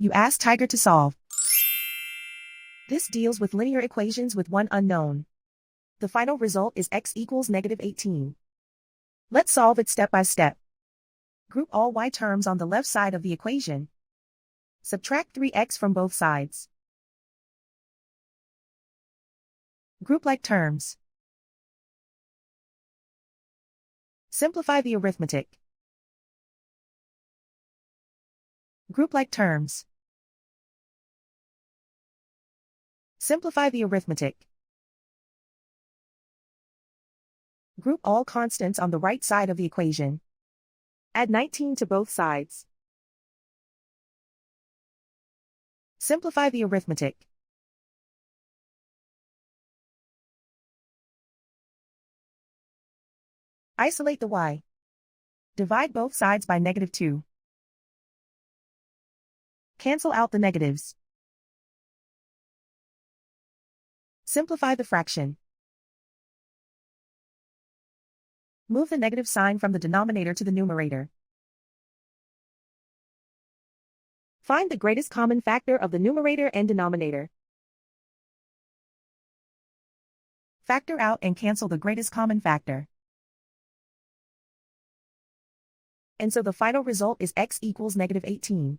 You ask Tiger to solve. This deals with linear equations with one unknown. The final result is x equals -18. Let's solve it step by step. Group all y terms on the left side of the equation. Subtract 3x from both sides. Group like terms. Simplify the arithmetic. Group like terms. Simplify the arithmetic. Group all constants on the right side of the equation. Add 19 to both sides. Simplify the arithmetic. Isolate the y. Divide both sides by -2. Cancel out the negatives. Simplify the fraction. Move the negative sign from the denominator to the numerator. Find the greatest common factor of the numerator and denominator. Factor out and cancel the greatest common factor. And so the final result is x equals -18.